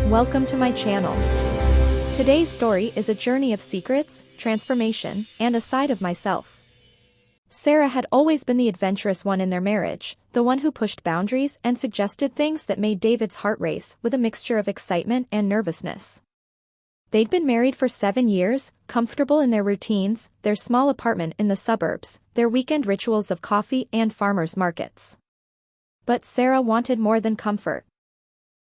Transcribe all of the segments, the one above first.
Welcome to my channel. Today's story is a journey of secrets, transformation, and a side of myself. Sarah had always been the adventurous one in their marriage, the one who pushed boundaries and suggested things that made David's heart race with a mixture of excitement and nervousness. They'd been married for 7 years, comfortable in their routines, their small apartment in the suburbs, their weekend rituals of coffee and farmers markets. But Sarah wanted more than comfort.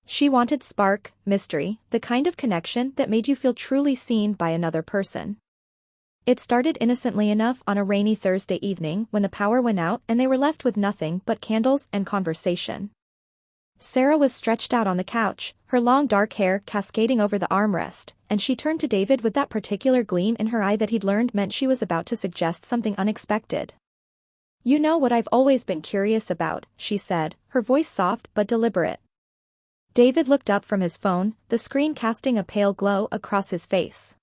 She wanted spark, mystery, the kind of connection that made you feel truly seen by another person. It started innocently enough on a rainy Thursday evening when the power went out and they were left with nothing but candles and conversation. Sarah was stretched out on the couch, her long dark hair cascading over the armrest, and she turned to David with that particular gleam in her eye that he'd learned meant she was about to suggest something unexpected. "You know what I've always been curious about," she said, her voice soft but deliberate. David looked up from his phone, the screen casting a pale glow across his face.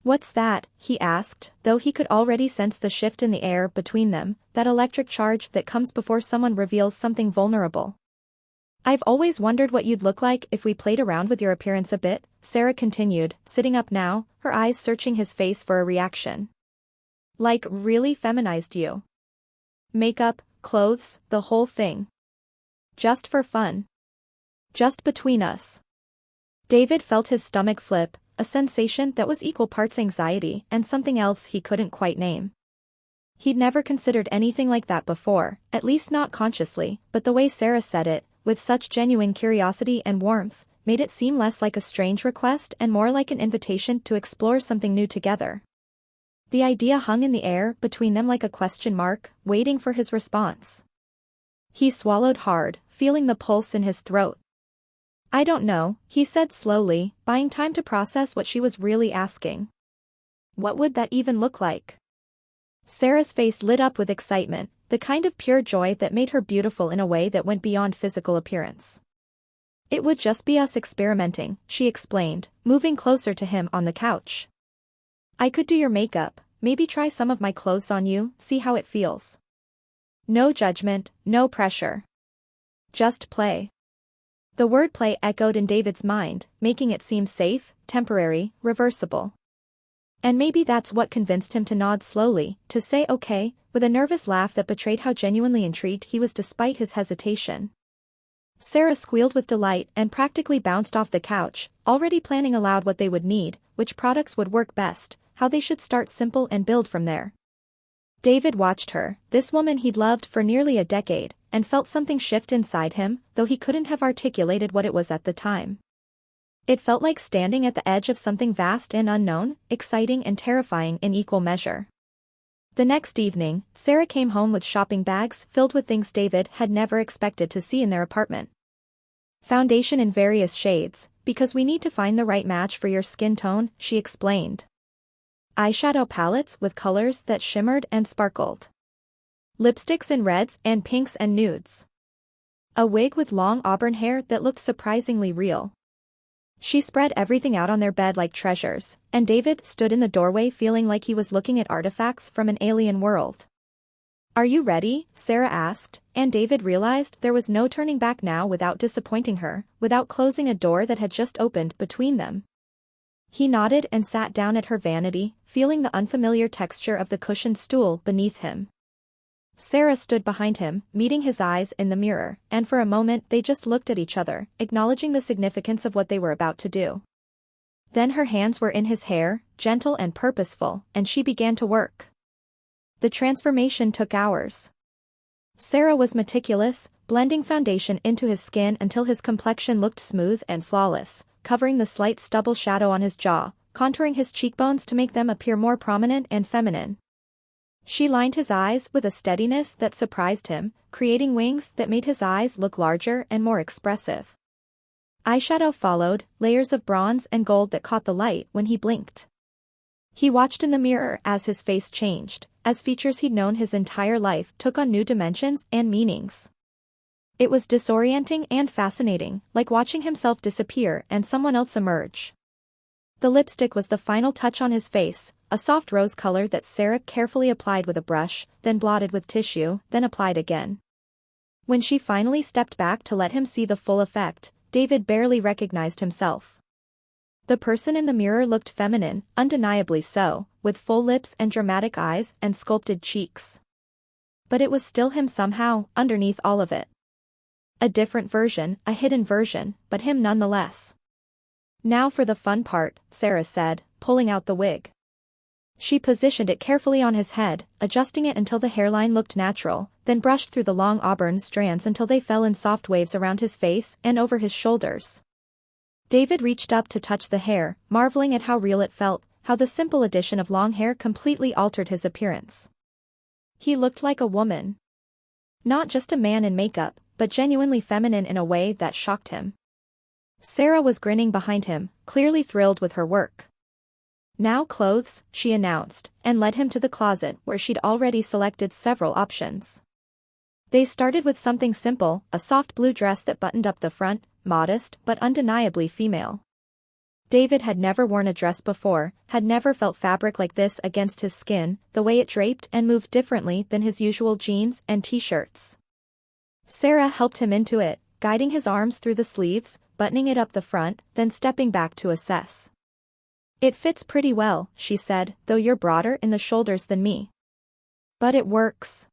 "What's that?" he asked, though he could already sense the shift in the air between them, that electric charge that comes before someone reveals something vulnerable. "I've always wondered what you'd look like if we played around with your appearance a bit," Sarah continued, sitting up now, her eyes searching his face for a reaction. "Like, really feminized you? Makeup, clothes, the whole thing. Just for fun. Just between us." David felt his stomach flip, a sensation that was equal parts anxiety and something else he couldn't quite name. He'd never considered anything like that before, at least not consciously, but the way Sarah said it, with such genuine curiosity and warmth, made it seem less like a strange request and more like an invitation to explore something new together. The idea hung in the air between them like a question mark, waiting for his response. He swallowed hard, feeling the pulse in his throat. "I don't know," he said slowly, buying time to process what she was really asking. "What would that even look like?" Sarah's face lit up with excitement, the kind of pure joy that made her beautiful in a way that went beyond physical appearance. "It would just be us experimenting," she explained, moving closer to him on the couch. "I could do your makeup, maybe try some of my clothes on you, see how it feels. No judgment, no pressure. Just play." The word play echoed in David's mind, making it seem safe, temporary, reversible. And maybe that's what convinced him to nod slowly, to say okay, with a nervous laugh that betrayed how genuinely intrigued he was despite his hesitation. Sarah squealed with delight and practically bounced off the couch, already planning aloud what they would need, which products would work best, how they should start simple and build from there. David watched her, this woman he'd loved for nearly a decade, and felt something shift inside him, though he couldn't have articulated what it was at the time. It felt like standing at the edge of something vast and unknown, exciting and terrifying in equal measure. The next evening, Sarah came home with shopping bags filled with things David had never expected to see in their apartment. "Foundation in various shades, because we need to find the right match for your skin tone," she explained. Eyeshadow palettes with colors that shimmered and sparkled. Lipsticks in reds and pinks and nudes. A wig with long auburn hair that looked surprisingly real. She spread everything out on their bed like treasures, and David stood in the doorway feeling like he was looking at artifacts from an alien world. "Are you ready?" Sarah asked, and David realized there was no turning back now without disappointing her, without closing a door that had just opened between them. He nodded and sat down at her vanity, feeling the unfamiliar texture of the cushioned stool beneath him. Sarah stood behind him, meeting his eyes in the mirror, and for a moment they just looked at each other, acknowledging the significance of what they were about to do. Then her hands were in his hair, gentle and purposeful, and she began to work. The transformation took hours. Sarah was meticulous, blending foundation into his skin until his complexion looked smooth and flawless, covering the slight stubble shadow on his jaw, contouring his cheekbones to make them appear more prominent and feminine. She lined his eyes with a steadiness that surprised him, creating wings that made his eyes look larger and more expressive. Eyeshadow followed, layers of bronze and gold that caught the light when he blinked. He watched in the mirror as his face changed, as features he'd known his entire life took on new dimensions and meanings. It was disorienting and fascinating, like watching himself disappear and someone else emerge. The lipstick was the final touch on his face, a soft rose color that Sarah carefully applied with a brush, then blotted with tissue, then applied again. When she finally stepped back to let him see the full effect, David barely recognized himself. The person in the mirror looked feminine, undeniably so, with full lips and dramatic eyes and sculpted cheeks. But it was still him somehow, underneath all of it. A different version, a hidden version, but him nonetheless. "Now for the fun part," Sarah said, pulling out the wig. She positioned it carefully on his head, adjusting it until the hairline looked natural, then brushed through the long auburn strands until they fell in soft waves around his face and over his shoulders. David reached up to touch the hair, marveling at how real it felt, how the simple addition of long hair completely altered his appearance. He looked like a woman. Not just a man in makeup, but genuinely feminine in a way that shocked him. Sarah was grinning behind him, clearly thrilled with her work. "Now clothes," she announced, and led him to the closet where she'd already selected several options. They started with something simple, a soft blue dress that buttoned up the front, modest but undeniably female. David had never worn a dress before, had never felt fabric like this against his skin, the way it draped and moved differently than his usual jeans and t-shirts. Sarah helped him into it, guiding his arms through the sleeves, buttoning it up the front, then stepping back to assess. "It fits pretty well," she said, "though you're broader in the shoulders than me. But it works."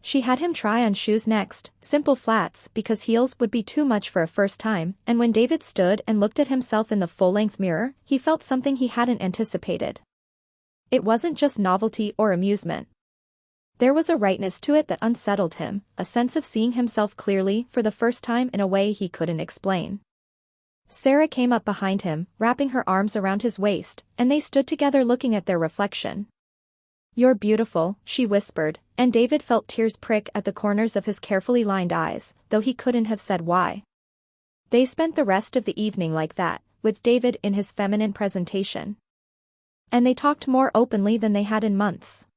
She had him try on shoes next, simple flats because heels would be too much for a first time, and when David stood and looked at himself in the full-length mirror, he felt something he hadn't anticipated. It wasn't just novelty or amusement. There was a rightness to it that unsettled him, a sense of seeing himself clearly for the first time in a way he couldn't explain. Sarah came up behind him, wrapping her arms around his waist, and they stood together looking at their reflection. "You're beautiful," she whispered, and David felt tears prick at the corners of his carefully lined eyes, though he couldn't have said why. They spent the rest of the evening like that, with David in his feminine presentation. And they talked more openly than they had in months.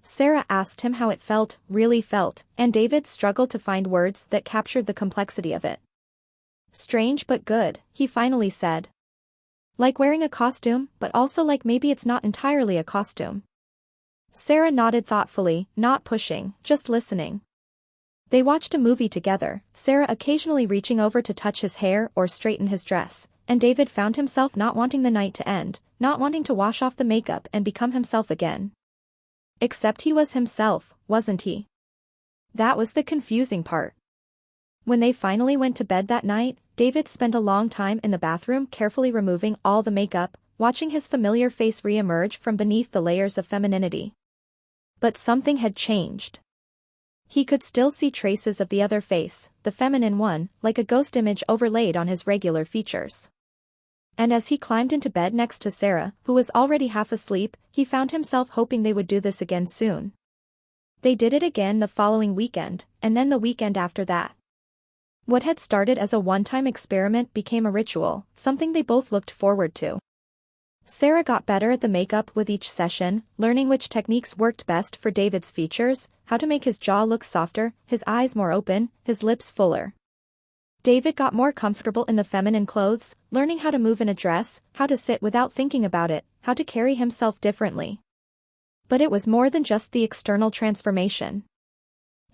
Sarah asked him how it felt, really felt, and David struggled to find words that captured the complexity of it. "Strange but good," he finally said. "Like wearing a costume, but also like maybe it's not entirely a costume." Sarah nodded thoughtfully, not pushing, just listening. They watched a movie together, Sarah occasionally reaching over to touch his hair or straighten his dress, and David found himself not wanting the night to end, not wanting to wash off the makeup and become himself again. Except he was himself, wasn't he? That was the confusing part. When they finally went to bed that night, David spent a long time in the bathroom carefully removing all the makeup, watching his familiar face re-emerge from beneath the layers of femininity. But something had changed. He could still see traces of the other face, the feminine one, like a ghost image overlaid on his regular features. And as he climbed into bed next to Sarah, who was already half asleep, he found himself hoping they would do this again soon. They did it again the following weekend, and then the weekend after that. What had started as a one-time experiment became a ritual, something they both looked forward to. Sarah got better at the makeup with each session, learning which techniques worked best for David's features, how to make his jaw look softer, his eyes more open, his lips fuller. David got more comfortable in the feminine clothes, learning how to move in a dress, how to sit without thinking about it, how to carry himself differently. But it was more than just the external transformation.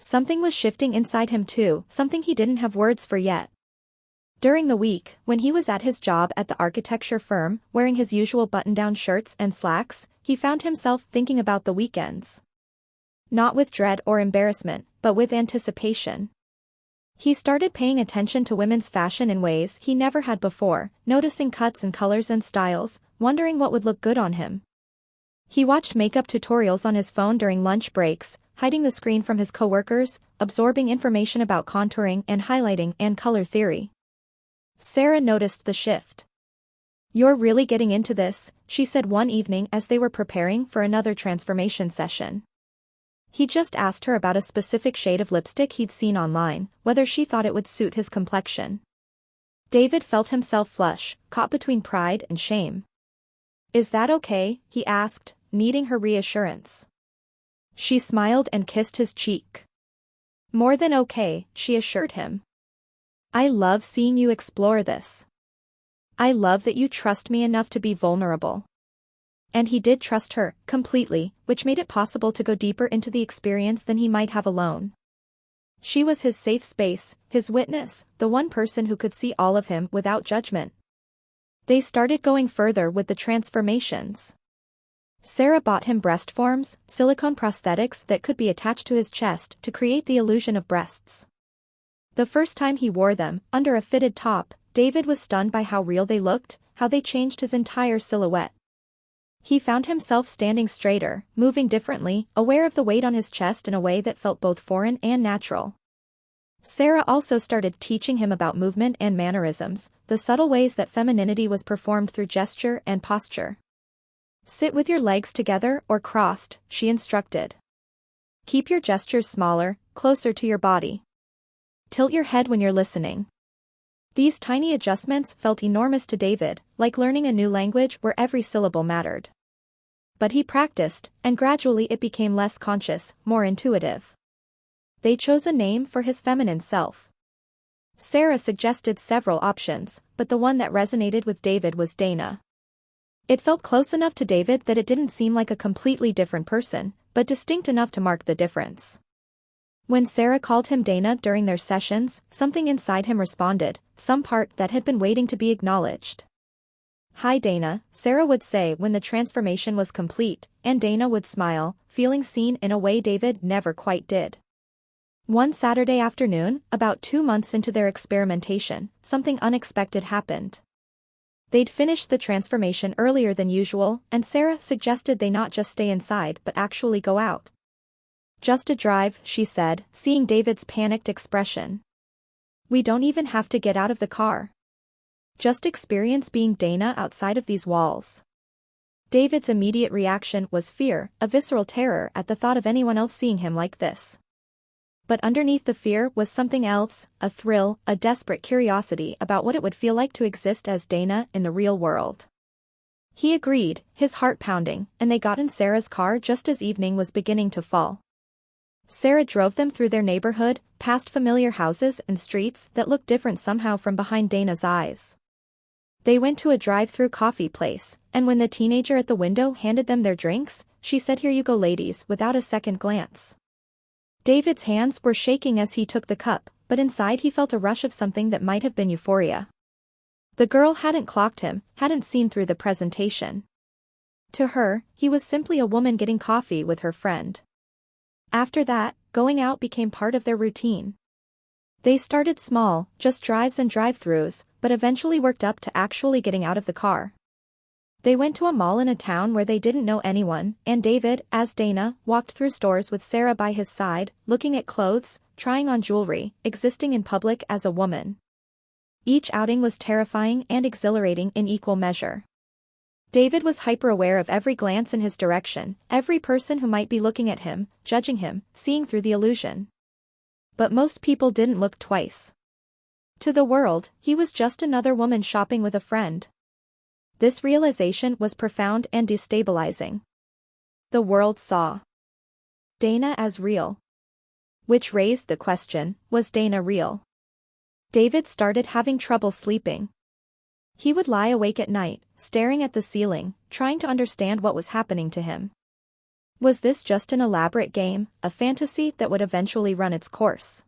Something was shifting inside him too, something he didn't have words for yet. During the week, when he was at his job at the architecture firm, wearing his usual button-down shirts and slacks, he found himself thinking about the weekends. Not with dread or embarrassment, but with anticipation. He started paying attention to women's fashion in ways he never had before, noticing cuts and colors and styles, wondering what would look good on him. He watched makeup tutorials on his phone during lunch breaks, hiding the screen from his coworkers, absorbing information about contouring and highlighting and color theory. Sarah noticed the shift. "You're really getting into this," she said one evening as they were preparing for another transformation session. He just asked her about a specific shade of lipstick he'd seen online, whether she thought it would suit his complexion. David felt himself flush, caught between pride and shame. "Is that okay?" he asked, needing her reassurance. She smiled and kissed his cheek. "More than okay," she assured him. "I love seeing you explore this. I love that you trust me enough to be vulnerable." And he did trust her, completely, which made it possible to go deeper into the experience than he might have alone. She was his safe space, his witness, the one person who could see all of him without judgment. They started going further with the transformations. Sarah bought him breast forms, silicone prosthetics that could be attached to his chest to create the illusion of breasts. The first time he wore them, under a fitted top, David was stunned by how real they looked, how they changed his entire silhouette. He found himself standing straighter, moving differently, aware of the weight on his chest in a way that felt both foreign and natural. Sarah also started teaching him about movement and mannerisms, the subtle ways that femininity was performed through gesture and posture. Sit with your legs together or crossed, she instructed. Keep your gestures smaller, closer to your body. Tilt your head when you're listening. These tiny adjustments felt enormous to David, like learning a new language where every syllable mattered. But he practiced, and gradually it became less conscious, more intuitive. They chose a name for his feminine self. Sarah suggested several options, but the one that resonated with David was Dana. It felt close enough to David that it didn't seem like a completely different person, but distinct enough to mark the difference. When Sarah called him Dana during their sessions, something inside him responded, some part that had been waiting to be acknowledged. "Hi Dana," Sarah would say when the transformation was complete, and Dana would smile, feeling seen in a way David never quite did. One Saturday afternoon, about 2 months into their experimentation, something unexpected happened. They'd finished the transformation earlier than usual, and Sarah suggested they not just stay inside but actually go out. "Just a drive," she said, seeing David's panicked expression. "We don't even have to get out of the car. Just experience being Dana outside of these walls." David's immediate reaction was fear, a visceral terror at the thought of anyone else seeing him like this. But underneath the fear was something else, a thrill, a desperate curiosity about what it would feel like to exist as Dana in the real world. He agreed, his heart pounding, and they got in Sarah's car just as evening was beginning to fall. Sarah drove them through their neighborhood, past familiar houses and streets that looked different somehow from behind Dana's eyes. They went to a drive-through coffee place, and when the teenager at the window handed them their drinks, she said, "Here you go ladies," without a second glance. David's hands were shaking as he took the cup, but inside he felt a rush of something that might have been euphoria. The girl hadn't clocked him, hadn't seen through the presentation. To her, he was simply a woman getting coffee with her friend. After that, going out became part of their routine. They started small, just drives and drive-thrus, but eventually worked up to actually getting out of the car. They went to a mall in a town where they didn't know anyone, and David, as Dana, walked through stores with Sarah by his side, looking at clothes, trying on jewelry, existing in public as a woman. Each outing was terrifying and exhilarating in equal measure. David was hyper-aware of every glance in his direction, every person who might be looking at him, judging him, seeing through the illusion. But most people didn't look twice. To the world, he was just another woman shopping with a friend. This realization was profound and destabilizing. The world saw Dana as real. Which raised the question, was Dana real? David started having trouble sleeping. He would lie awake at night, staring at the ceiling, trying to understand what was happening to him. Was this just an elaborate game, a fantasy that would eventually run its course?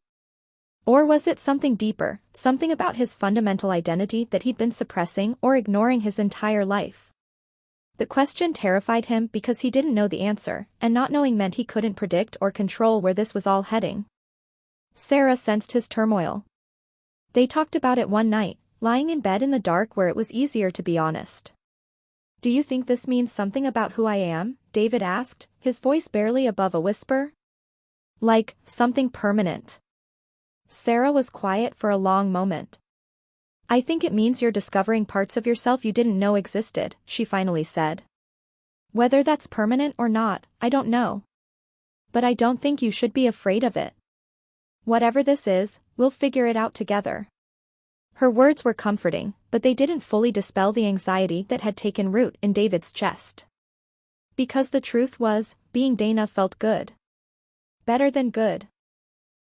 Or was it something deeper, something about his fundamental identity that he'd been suppressing or ignoring his entire life? The question terrified him because he didn't know the answer, and not knowing meant he couldn't predict or control where this was all heading. Sarah sensed his turmoil. They talked about it one night, lying in bed in the dark where it was easier to be honest. "Do you think this means something about who I am?" David asked, his voice barely above a whisper. "Like, something permanent?" Sarah was quiet for a long moment. "I think it means you're discovering parts of yourself you didn't know existed," she finally said. "Whether that's permanent or not, I don't know. But I don't think you should be afraid of it. Whatever this is, we'll figure it out together." Her words were comforting, but they didn't fully dispel the anxiety that had taken root in David's chest. Because the truth was, being Dana felt good. Better than good.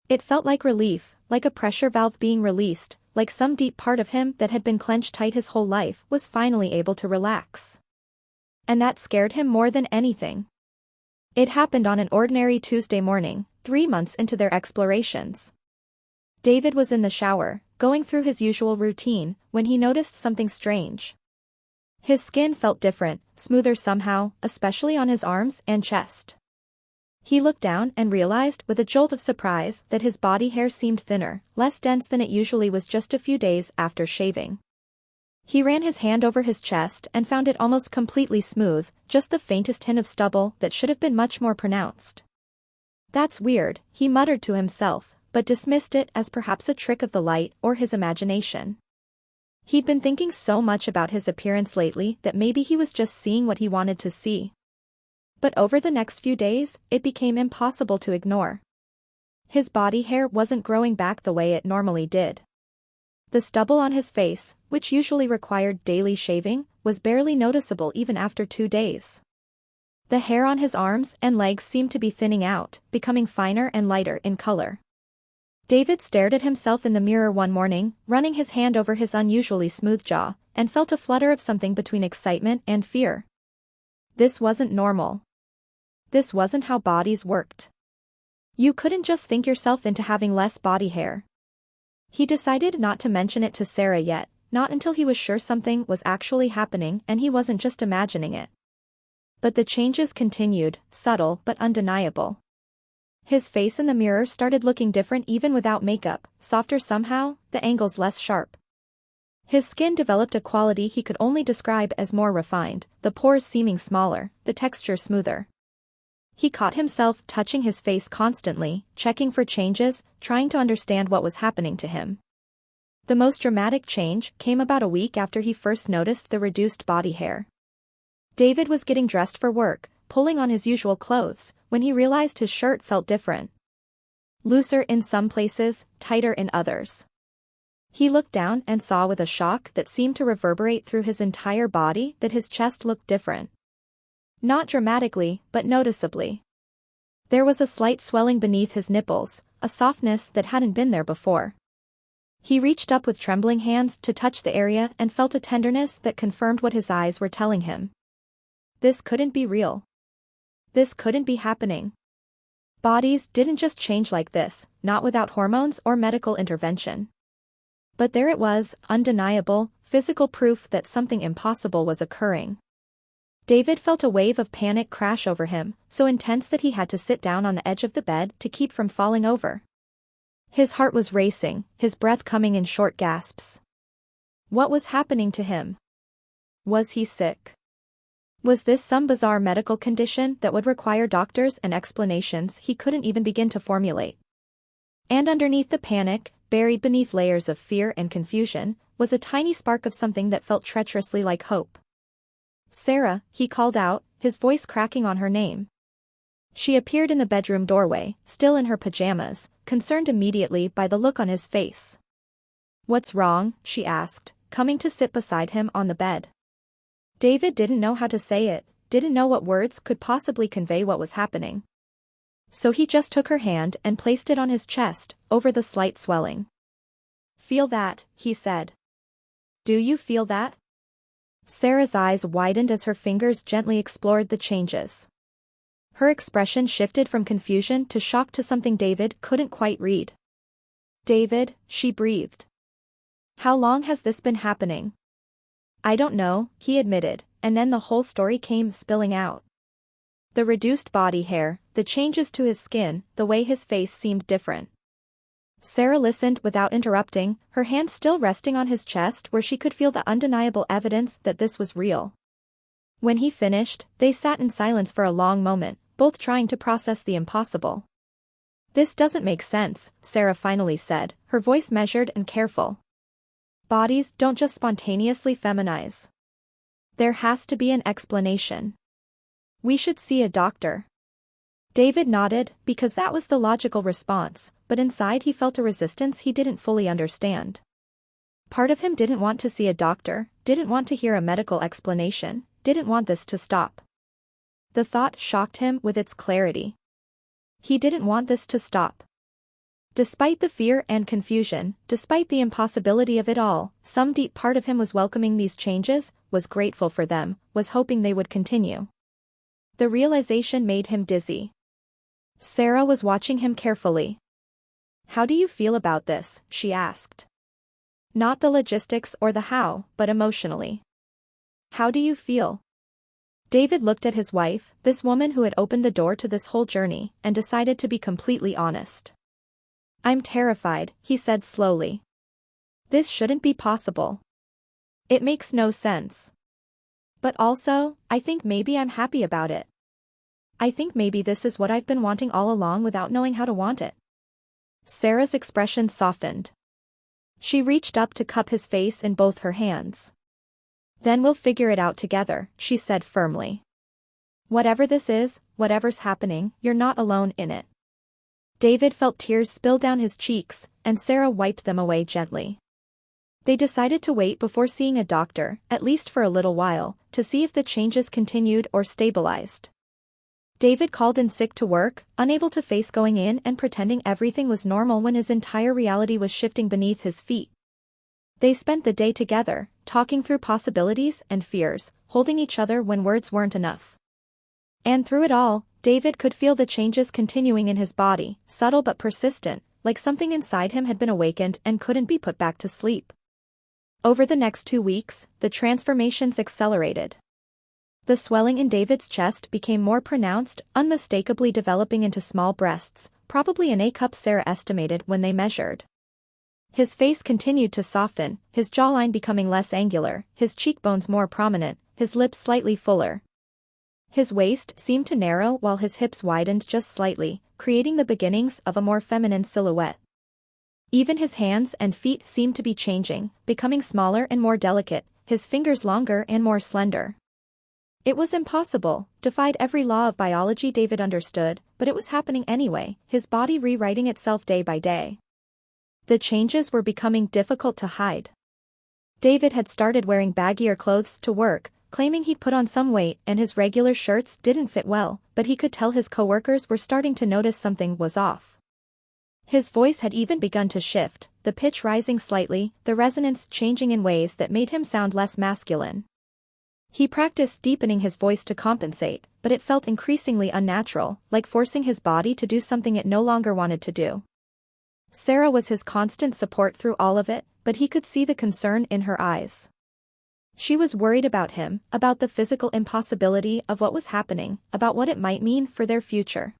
It felt like relief, like a pressure valve being released, like some deep part of him that had been clenched tight his whole life was finally able to relax. And that scared him more than anything. It happened on an ordinary Tuesday morning, 3 months into their explorations. David was in the shower, going through his usual routine, when he noticed something strange. His skin felt different, smoother somehow, especially on his arms and chest. He looked down and realized with a jolt of surprise that his body hair seemed thinner, less dense than it usually was just a few days after shaving. He ran his hand over his chest and found it almost completely smooth, just the faintest hint of stubble that should have been much more pronounced. "That's weird," he muttered to himself, but dismissed it as perhaps a trick of the light or his imagination. He'd been thinking so much about his appearance lately that maybe he was just seeing what he wanted to see. But over the next few days, it became impossible to ignore. His body hair wasn't growing back the way it normally did. The stubble on his face, which usually required daily shaving, was barely noticeable even after 2 days. The hair on his arms and legs seemed to be thinning out, becoming finer and lighter in color. David stared at himself in the mirror one morning, running his hand over his unusually smooth jaw, and felt a flutter of something between excitement and fear. This wasn't normal. This wasn't how bodies worked. You couldn't just think yourself into having less body hair. He decided not to mention it to Sarah yet, not until he was sure something was actually happening and he wasn't just imagining it. But the changes continued, subtle but undeniable. His face in the mirror started looking different even without makeup, softer somehow, the angles less sharp. His skin developed a quality he could only describe as more refined, the pores seeming smaller, the texture smoother. He caught himself touching his face constantly, checking for changes, trying to understand what was happening to him. The most dramatic change came about a week after he first noticed the reduced body hair. David was getting dressed for work, pulling on his usual clothes, when he realized his shirt felt different. Looser in some places, tighter in others. He looked down and saw with a shock that seemed to reverberate through his entire body that his chest looked different. Not dramatically, but noticeably. There was a slight swelling beneath his nipples, a softness that hadn't been there before. He reached up with trembling hands to touch the area and felt a tenderness that confirmed what his eyes were telling him. This couldn't be real. This couldn't be happening. Bodies didn't just change like this, not without hormones or medical intervention. But there it was, undeniable, physical proof that something impossible was occurring. David felt a wave of panic crash over him, so intense that he had to sit down on the edge of the bed to keep from falling over. His heart was racing, his breath coming in short gasps. What was happening to him? Was he sick? Was this some bizarre medical condition that would require doctors and explanations he couldn't even begin to formulate? And underneath the panic, buried beneath layers of fear and confusion, was a tiny spark of something that felt treacherously like hope. "Sarah," he called out, his voice cracking on her name. She appeared in the bedroom doorway, still in her pajamas, concerned immediately by the look on his face. "What's wrong?" she asked, coming to sit beside him on the bed. David didn't know how to say it, didn't know what words could possibly convey what was happening. So he just took her hand and placed it on his chest, over the slight swelling. "Feel that," he said. "Do you feel that?" Sarah's eyes widened as her fingers gently explored the changes. Her expression shifted from confusion to shock to something David couldn't quite read. "David," she breathed. "How long has this been happening?" "I don't know," he admitted, and then the whole story came spilling out. The reduced body hair, the changes to his skin, the way his face seemed different. Sarah listened without interrupting, her hand still resting on his chest where she could feel the undeniable evidence that this was real. When he finished, they sat in silence for a long moment, both trying to process the impossible. "This doesn't make sense," Sarah finally said, her voice measured and careful. "Bodies don't just spontaneously feminize. There has to be an explanation. We should see a doctor." David nodded, because that was the logical response, but inside he felt a resistance he didn't fully understand. Part of him didn't want to see a doctor, didn't want to hear a medical explanation, didn't want this to stop. The thought shocked him with its clarity. He didn't want this to stop. Despite the fear and confusion, despite the impossibility of it all, some deep part of him was welcoming these changes, was grateful for them, was hoping they would continue. The realization made him dizzy. Sarah was watching him carefully. "How do you feel about this?" she asked. "Not the logistics or the how, but emotionally. How do you feel?" David looked at his wife, this woman who had opened the door to this whole journey, and decided to be completely honest. "I'm terrified," he said slowly. "This shouldn't be possible. It makes no sense. But also, I think maybe I'm happy about it. I think maybe this is what I've been wanting all along without knowing how to want it." Sarah's expression softened. She reached up to cup his face in both her hands. "Then we'll figure it out together," she said firmly. "Whatever this is, whatever's happening, you're not alone in it." David felt tears spill down his cheeks, and Sarah wiped them away gently. They decided to wait before seeing a doctor, at least for a little while, to see if the changes continued or stabilized. David called in sick to work, unable to face going in and pretending everything was normal when his entire reality was shifting beneath his feet. They spent the day together, talking through possibilities and fears, holding each other when words weren't enough. And through it all, David could feel the changes continuing in his body, subtle but persistent, like something inside him had been awakened and couldn't be put back to sleep. Over the next 2 weeks, the transformations accelerated. The swelling in David's chest became more pronounced, unmistakably developing into small breasts, probably an A-cup Sarah estimated when they measured. His face continued to soften, his jawline becoming less angular, his cheekbones more prominent, his lips slightly fuller. His waist seemed to narrow while his hips widened just slightly, creating the beginnings of a more feminine silhouette. Even his hands and feet seemed to be changing, becoming smaller and more delicate, his fingers longer and more slender. It was impossible, defied every law of biology David understood, but it was happening anyway, his body rewriting itself day by day. The changes were becoming difficult to hide. David had started wearing baggier clothes to work, claiming he'd put on some weight and his regular shirts didn't fit well, but he could tell his coworkers were starting to notice something was off. His voice had even begun to shift, the pitch rising slightly, the resonance changing in ways that made him sound less masculine. He practiced deepening his voice to compensate, but it felt increasingly unnatural, like forcing his body to do something it no longer wanted to do. Sarah was his constant support through all of it, but he could see the concern in her eyes. She was worried about him, about the physical impossibility of what was happening, about what it might mean for their future.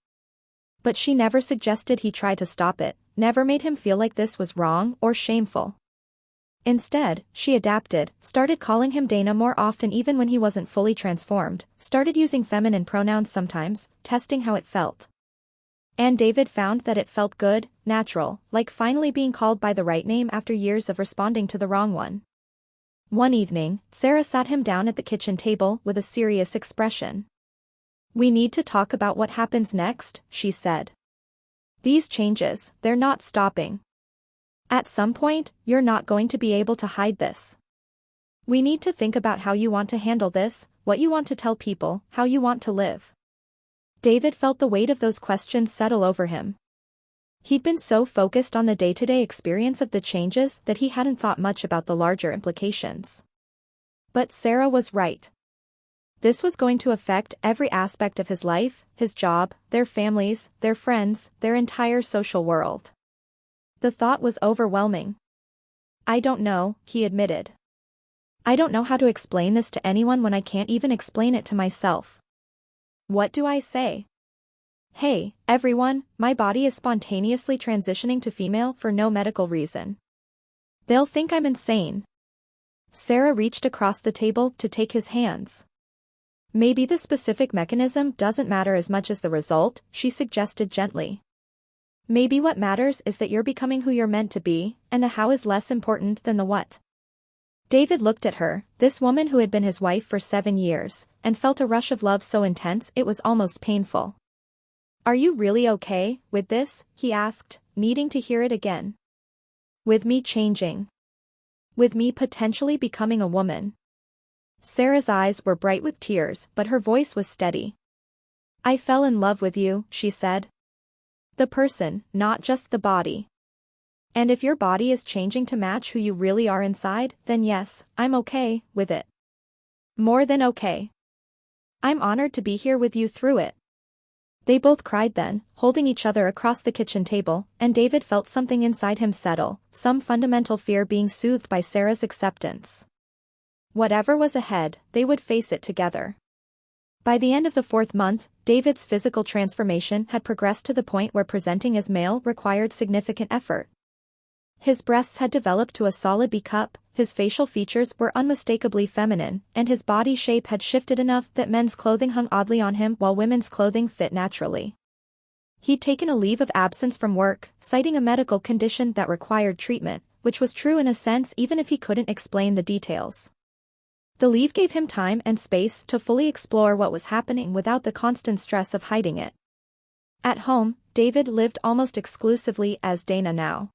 But she never suggested he try to stop it, never made him feel like this was wrong or shameful. Instead, she adapted, started calling him Dana more often even when he wasn't fully transformed, started using feminine pronouns sometimes, testing how it felt. And David found that it felt good, natural, like finally being called by the right name after years of responding to the wrong one. One evening, Sarah sat him down at the kitchen table with a serious expression. "We need to talk about what happens next," she said. "These changes, they're not stopping. At some point, you're not going to be able to hide this. We need to think about how you want to handle this, what you want to tell people, how you want to live." David felt the weight of those questions settle over him. He'd been so focused on the day-to-day experience of the changes that he hadn't thought much about the larger implications. But Sarah was right. This was going to affect every aspect of his life, his job, their families, their friends, their entire social world. The thought was overwhelming. "I don't know," he admitted. "I don't know how to explain this to anyone when I can't even explain it to myself. What do I say? Hey, everyone, my body is spontaneously transitioning to female for no medical reason. They'll think I'm insane." Sarah reached across the table to take his hands. "Maybe the specific mechanism doesn't matter as much as the result," she suggested gently. "Maybe what matters is that you're becoming who you're meant to be, and the how is less important than the what." David looked at her, this woman who had been his wife for 7 years, and felt a rush of love so intense it was almost painful. "Are you really okay with this?" he asked, needing to hear it again. "With me changing? With me potentially becoming a woman?" Sarah's eyes were bright with tears, but her voice was steady. "I fell in love with you," she said. "The person, not just the body. And if your body is changing to match who you really are inside, then yes, I'm okay with it. More than okay. I'm honored to be here with you through it." They both cried then, holding each other across the kitchen table, and David felt something inside him settle, some fundamental fear being soothed by Sarah's acceptance. Whatever was ahead, they would face it together. By the end of the 4th month, David's physical transformation had progressed to the point where presenting as male required significant effort. His breasts had developed to a solid B-cup, his facial features were unmistakably feminine, and his body shape had shifted enough that men's clothing hung oddly on him while women's clothing fit naturally. He'd taken a leave of absence from work, citing a medical condition that required treatment, which was true in a sense even if he couldn't explain the details. The leave gave him time and space to fully explore what was happening without the constant stress of hiding it. At home, David lived almost exclusively as Dana now.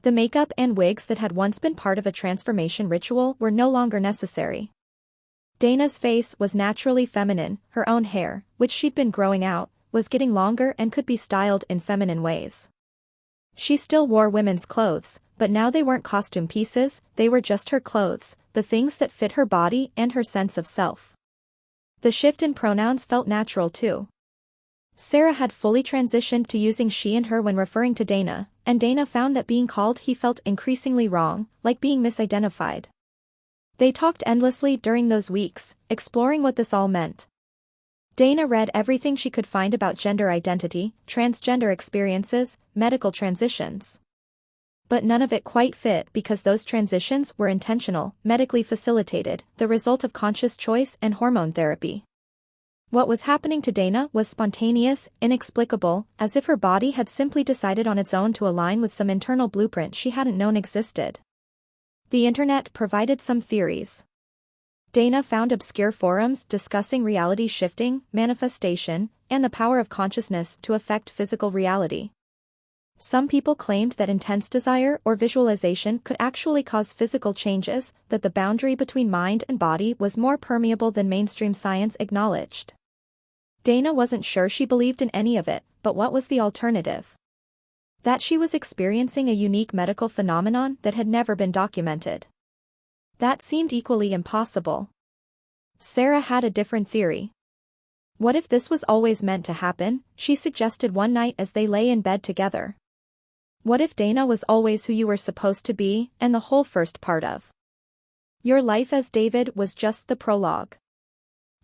The makeup and wigs that had once been part of a transformation ritual were no longer necessary. Dana's face was naturally feminine, her own hair, which she'd been growing out, was getting longer and could be styled in feminine ways. She still wore women's clothes, but now they weren't costume pieces, they were just her clothes, the things that fit her body and her sense of self. The shift in pronouns felt natural too. Sarah had fully transitioned to using she and her when referring to Dana, and Dana found that being called he felt increasingly wrong, like being misidentified. They talked endlessly during those weeks, exploring what this all meant. Dana read everything she could find about gender identity, transgender experiences, medical transitions. But none of it quite fit because those transitions were intentional, medically facilitated, the result of conscious choice and hormone therapy. What was happening to Dana was spontaneous, inexplicable, as if her body had simply decided on its own to align with some internal blueprint she hadn't known existed. The internet provided some theories. Dana found obscure forums discussing reality shifting, manifestation, and the power of consciousness to affect physical reality. Some people claimed that intense desire or visualization could actually cause physical changes, that the boundary between mind and body was more permeable than mainstream science acknowledged. Dana wasn't sure she believed in any of it, but what was the alternative? That she was experiencing a unique medical phenomenon that had never been documented. That seemed equally impossible. Sarah had a different theory. What if this was always meant to happen, she suggested one night as they lay in bed together. What if Dana was always who you were supposed to be, and the whole first part of your life as David was just the prologue?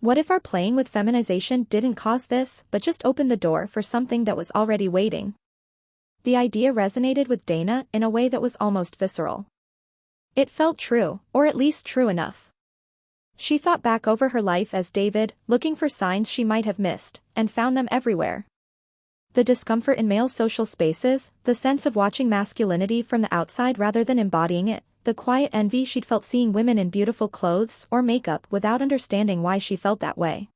What if our playing with feminization didn't cause this, but just opened the door for something that was already waiting? The idea resonated with Dana in a way that was almost visceral. It felt true, or at least true enough. She thought back over her life as David, looking for signs she might have missed, and found them everywhere. The discomfort in male social spaces, the sense of watching masculinity from the outside rather than embodying it, the quiet envy she'd felt seeing women in beautiful clothes or makeup without understanding why she felt that way.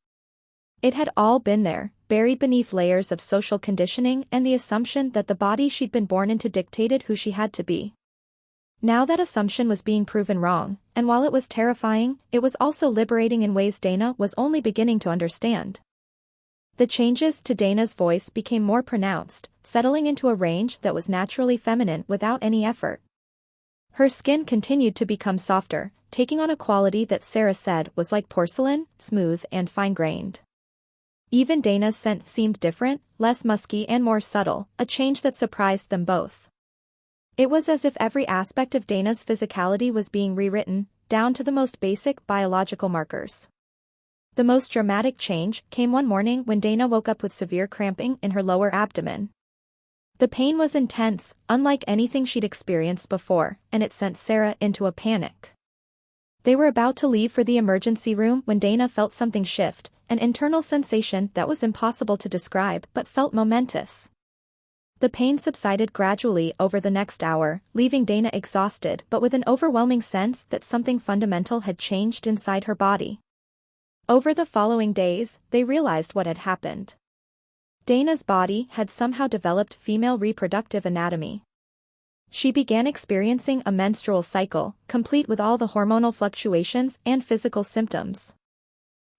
It had all been there, buried beneath layers of social conditioning and the assumption that the body she'd been born into dictated who she had to be. Now that assumption was being proven wrong, and while it was terrifying, it was also liberating in ways Dana was only beginning to understand. The changes to Dana's voice became more pronounced, settling into a range that was naturally feminine without any effort. Her skin continued to become softer, taking on a quality that Sarah said was like porcelain, smooth and fine-grained. Even Dana's scent seemed different, less musky and more subtle, a change that surprised them both. It was as if every aspect of Dana's physicality was being rewritten, down to the most basic biological markers. The most dramatic change came one morning when Dana woke up with severe cramping in her lower abdomen. The pain was intense, unlike anything she'd experienced before, and it sent Sarah into a panic. They were about to leave for the emergency room when Dana felt something shift, an internal sensation that was impossible to describe but felt momentous. The pain subsided gradually over the next hour, leaving Dana exhausted but with an overwhelming sense that something fundamental had changed inside her body. Over the following days, they realized what had happened. Dana's body had somehow developed female reproductive anatomy. She began experiencing a menstrual cycle, complete with all the hormonal fluctuations and physical symptoms.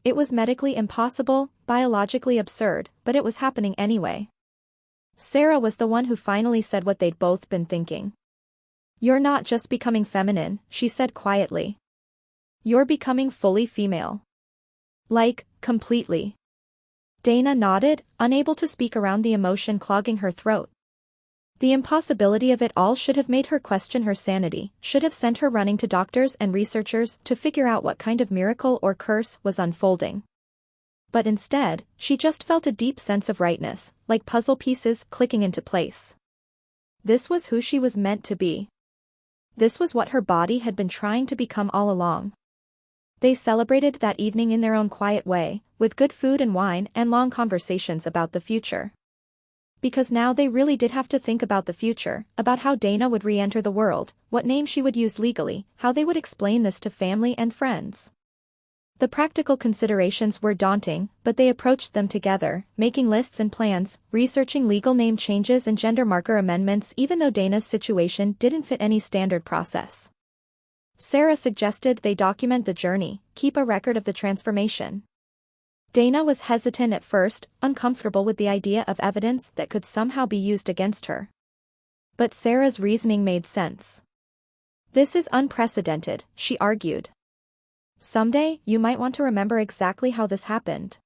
It was medically impossible, biologically absurd, but it was happening anyway. Sarah was the one who finally said what they'd both been thinking. "You're not just becoming feminine," she said quietly. "You're becoming fully female. Like, completely." Dana nodded, unable to speak around the emotion clogging her throat. The impossibility of it all should have made her question her sanity, should have sent her running to doctors and researchers to figure out what kind of miracle or curse was unfolding. But instead, she just felt a deep sense of rightness, like puzzle pieces clicking into place. This was who she was meant to be. This was what her body had been trying to become all along. They celebrated that evening in their own quiet way, with good food and wine and long conversations about the future. Because now they really did have to think about the future, about how Dana would re-enter the world, what name she would use legally, how they would explain this to family and friends. The practical considerations were daunting, but they approached them together, making lists and plans, researching legal name changes and gender marker amendments even though Dana's situation didn't fit any standard process. Sarah suggested they document the journey, keep a record of the transformation. Dana was hesitant at first, uncomfortable with the idea of evidence that could somehow be used against her. But Sarah's reasoning made sense. This is unprecedented, she argued. Someday, you might want to remember exactly how this happened.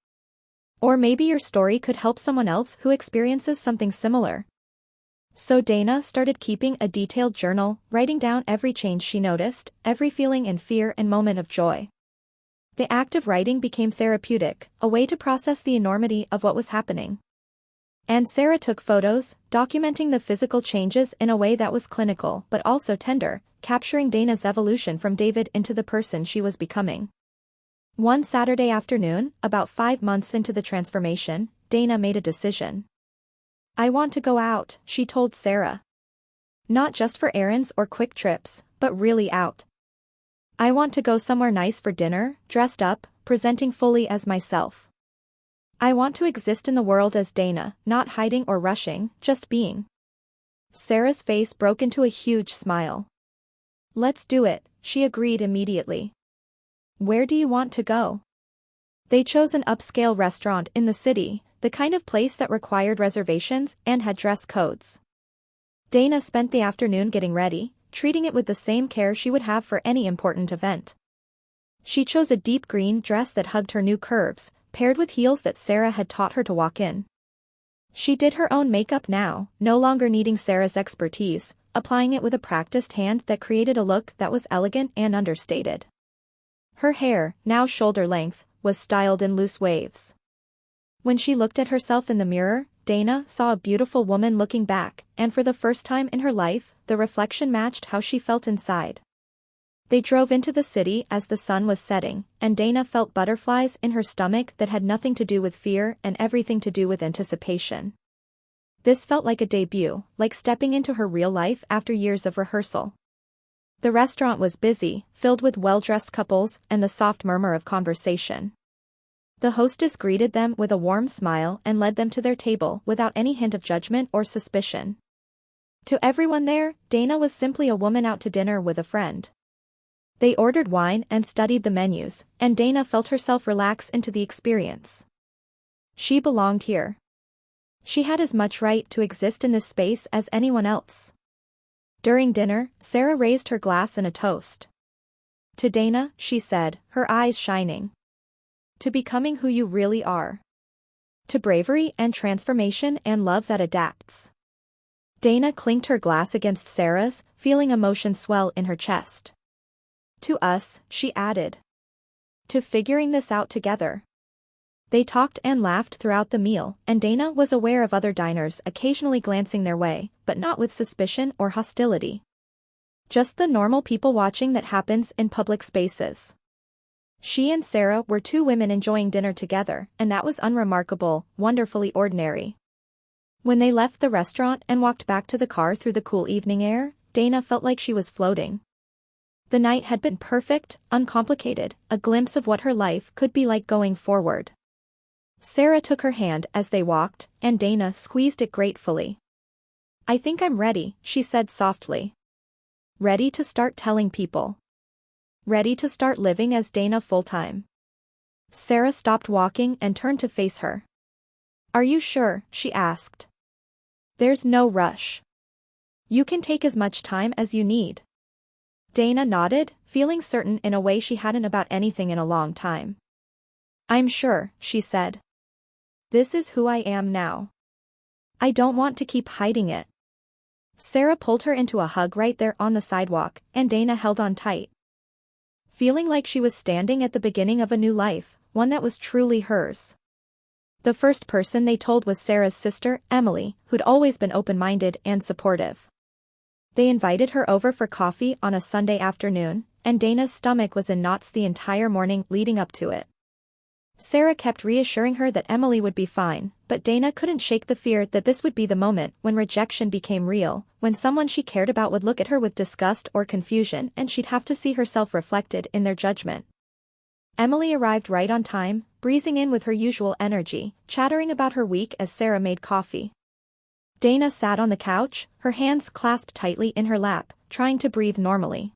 Or maybe your story could help someone else who experiences something similar. So Dana started keeping a detailed journal, writing down every change she noticed, every feeling and fear and moment of joy. The act of writing became therapeutic, a way to process the enormity of what was happening. And Sarah took photos, documenting the physical changes in a way that was clinical but also tender, capturing Dana's evolution from David into the person she was becoming. One Saturday afternoon, about 5 months into the transformation, Dana made a decision. I want to go out, she told Sarah. Not just for errands or quick trips, but really out. I want to go somewhere nice for dinner, dressed up, presenting fully as myself. I want to exist in the world as Dana, not hiding or rushing, just being. Sarah's face broke into a huge smile. Let's do it, she agreed immediately. Where do you want to go? They chose an upscale restaurant in the city, the kind of place that required reservations and had dress codes. Dana spent the afternoon getting ready, treating it with the same care she would have for any important event. She chose a deep green dress that hugged her new curves, paired with heels that Sarah had taught her to walk in. She did her own makeup now, no longer needing Sarah's expertise, applying it with a practiced hand that created a look that was elegant and understated. Her hair, now shoulder length, was styled in loose waves. When she looked at herself in the mirror, Dana saw a beautiful woman looking back, and for the first time in her life, the reflection matched how she felt inside. They drove into the city as the sun was setting, and Dana felt butterflies in her stomach that had nothing to do with fear and everything to do with anticipation. This felt like a debut, like stepping into her real life after years of rehearsal. The restaurant was busy, filled with well-dressed couples and the soft murmur of conversation. The hostess greeted them with a warm smile and led them to their table without any hint of judgment or suspicion. To everyone there, Dana was simply a woman out to dinner with a friend. They ordered wine and studied the menus, and Dana felt herself relax into the experience. She belonged here. She had as much right to exist in this space as anyone else. During dinner, Sarah raised her glass in a toast. To Dana, she said, her eyes shining. To becoming who you really are. To bravery and transformation and love that adapts. Dana clinked her glass against Sarah's, feeling emotion swell in her chest. To us, she added. To figuring this out together. They talked and laughed throughout the meal, and Dana was aware of other diners occasionally glancing their way, but not with suspicion or hostility. Just the normal people watching that happens in public spaces. She and Sarah were two women enjoying dinner together, and that was unremarkable, wonderfully ordinary. When they left the restaurant and walked back to the car through the cool evening air, Dana felt like she was floating. The night had been perfect, uncomplicated, a glimpse of what her life could be like going forward. Sarah took her hand as they walked, and Dana squeezed it gratefully. I think I'm ready, she said softly. Ready to start telling people. Ready to start living as Dana full-time. Sarah stopped walking and turned to face her. Are you sure? She asked. There's no rush. You can take as much time as you need. Dana nodded, feeling certain in a way she hadn't about anything in a long time. I'm sure, she said. This is who I am now. I don't want to keep hiding it. Sarah pulled her into a hug right there on the sidewalk, and Dana held on tight. Feeling like she was standing at the beginning of a new life, one that was truly hers. The first person they told was Sarah's sister, Emily, who'd always been open-minded and supportive. They invited her over for coffee on a Sunday afternoon, and Dana's stomach was in knots the entire morning leading up to it. Sarah kept reassuring her that Emily would be fine, but Dana couldn't shake the fear that this would be the moment when rejection became real, when someone she cared about would look at her with disgust or confusion and she'd have to see herself reflected in their judgment. Emily arrived right on time, breezing in with her usual energy, chattering about her week as Sarah made coffee. Dana sat on the couch, her hands clasped tightly in her lap, trying to breathe normally.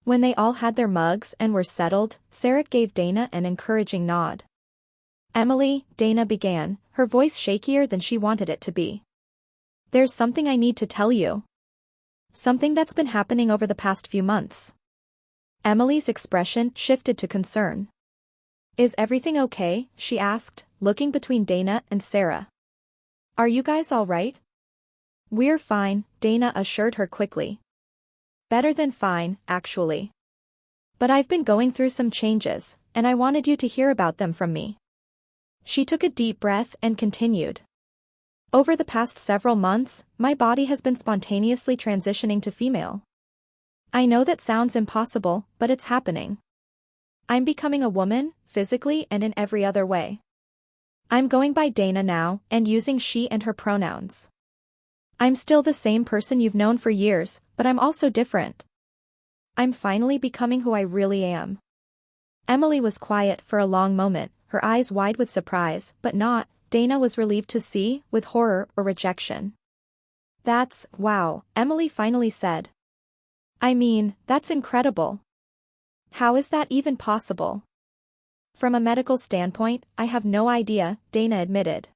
When they all had their mugs and were settled, Sarah gave Dana an encouraging nod. "Emily," Dana began, her voice shakier than she wanted it to be. "There's something I need to tell you. Something that's been happening over the past few months." Emily's expression shifted to concern. "Is everything okay?" she asked, looking between Dana and Sarah. "Are you guys all right?" "We're fine," Dana assured her quickly. "Better than fine, actually. But I've been going through some changes, and I wanted you to hear about them from me." She took a deep breath and continued. "Over the past several months, my body has been spontaneously transitioning to female. I know that sounds impossible, but it's happening. I'm becoming a woman, physically and in every other way. I'm going by Dana now, and using she and her pronouns. I'm still the same person you've known for years, but I'm also different. I'm finally becoming who I really am." Emily was quiet for a long moment, her eyes wide with surprise, but not, Dana was relieved to see, with horror or rejection. "That's, wow," Emily finally said. "I mean, that's incredible. How is that even possible?" "From a medical standpoint, I have no idea," Dana admitted.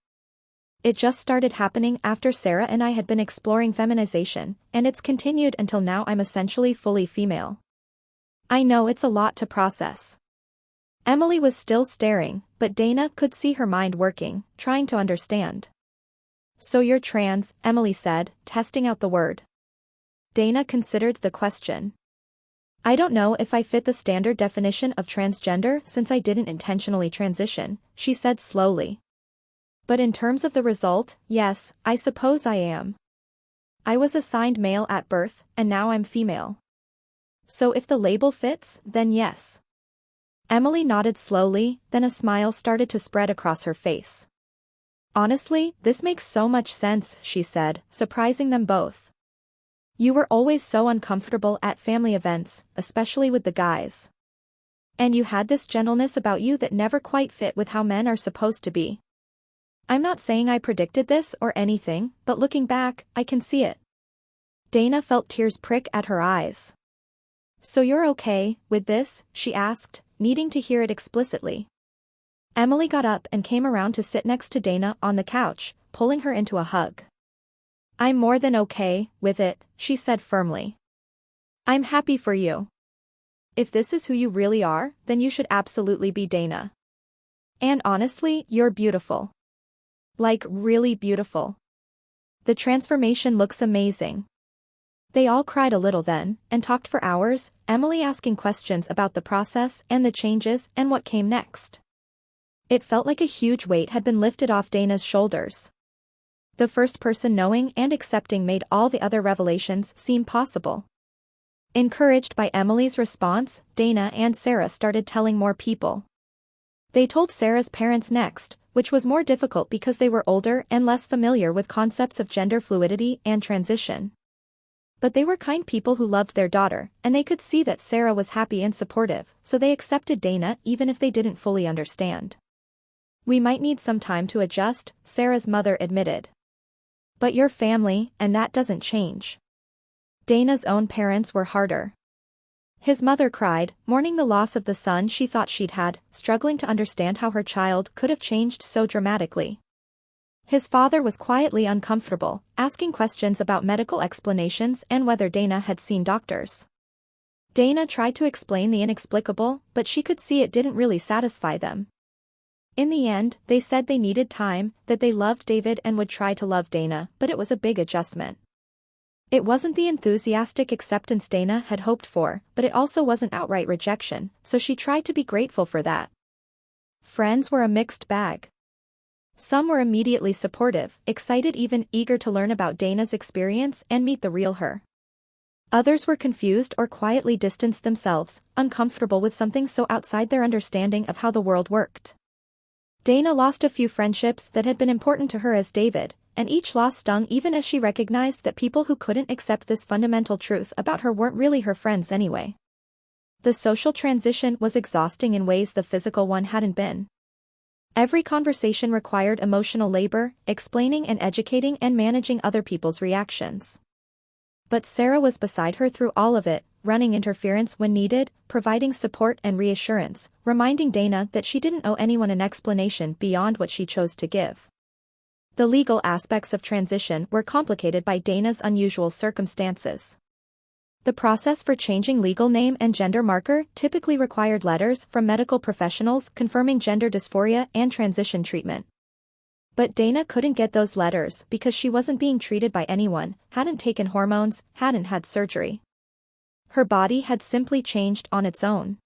"It just started happening after Sarah and I had been exploring feminization, and it's continued until now I'm essentially fully female. I know it's a lot to process." Emily was still staring, but Dana could see her mind working, trying to understand. "So you're trans," Emily said, testing out the word. Dana considered the question. "I don't know if I fit the standard definition of transgender since I didn't intentionally transition," she said slowly. "But in terms of the result, yes, I suppose I am. I was assigned male at birth, and now I'm female. So if the label fits, then yes." Emily nodded slowly, then a smile started to spread across her face. "Honestly, this makes so much sense," she said, surprising them both. "You were always so uncomfortable at family events, especially with the guys. And you had this gentleness about you that never quite fit with how men are supposed to be. I'm not saying I predicted this or anything, but looking back, I can see it." Dana felt tears prick at her eyes. "So you're okay with this?" she asked, needing to hear it explicitly. Emily got up and came around to sit next to Dana on the couch, pulling her into a hug. "I'm more than okay with it," she said firmly. "I'm happy for you. If this is who you really are, then you should absolutely be Dana. And honestly, you're beautiful. Like, really beautiful. The transformation looks amazing." They all cried a little then, and talked for hours, Emily asking questions about the process and the changes and what came next. It felt like a huge weight had been lifted off Dana's shoulders. The first person knowing and accepting made all the other revelations seem possible. Encouraged by Emily's response, Dana and Sarah started telling more people. They told Sarah's parents next, which was more difficult because they were older and less familiar with concepts of gender fluidity and transition. But they were kind people who loved their daughter, and they could see that Sarah was happy and supportive, so they accepted Dana even if they didn't fully understand. "We might need some time to adjust," Sarah's mother admitted. "But you're family, and that doesn't change." Dana's own parents were harder. His mother cried, mourning the loss of the son she thought she'd had, struggling to understand how her child could have changed so dramatically. His father was quietly uncomfortable, asking questions about medical explanations and whether Dana had seen doctors. Dana tried to explain the inexplicable, but she could see it didn't really satisfy them. In the end, they said they needed time, that they loved David and would try to love Dana, but it was a big adjustment. It wasn't the enthusiastic acceptance Dana had hoped for, but it also wasn't outright rejection, so she tried to be grateful for that. Friends were a mixed bag. Some were immediately supportive, excited, even eager to learn about Dana's experience and meet the real her. Others were confused or quietly distanced themselves, uncomfortable with something so outside their understanding of how the world worked. Dana lost a few friendships that had been important to her as David, and each loss stung even as she recognized that people who couldn't accept this fundamental truth about her weren't really her friends anyway. The social transition was exhausting in ways the physical one hadn't been. Every conversation required emotional labor, explaining and educating and managing other people's reactions. But Sarah was beside her through all of it, running interference when needed, providing support and reassurance, reminding Dana that she didn't owe anyone an explanation beyond what she chose to give. The legal aspects of transition were complicated by Dana's unusual circumstances. The process for changing legal name and gender marker typically required letters from medical professionals confirming gender dysphoria and transition treatment. But Dana couldn't get those letters because she wasn't being treated by anyone, hadn't taken hormones, hadn't had surgery. Her body had simply changed on its own.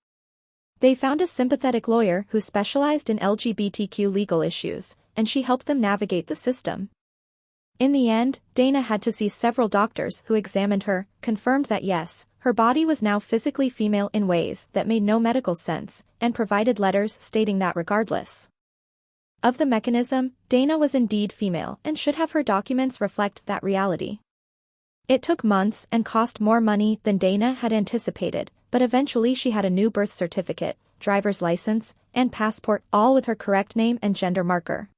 They found a sympathetic lawyer who specialized in LGBTQ legal issues, and she helped them navigate the system. In the end, Dana had to see several doctors who examined her, confirmed that yes, her body was now physically female in ways that made no medical sense, and provided letters stating that regardless of the mechanism, Dana was indeed female and should have her documents reflect that reality. It took months and cost more money than Dana had anticipated, but eventually she had a new birth certificate, driver's license, and passport, all with her correct name and gender marker.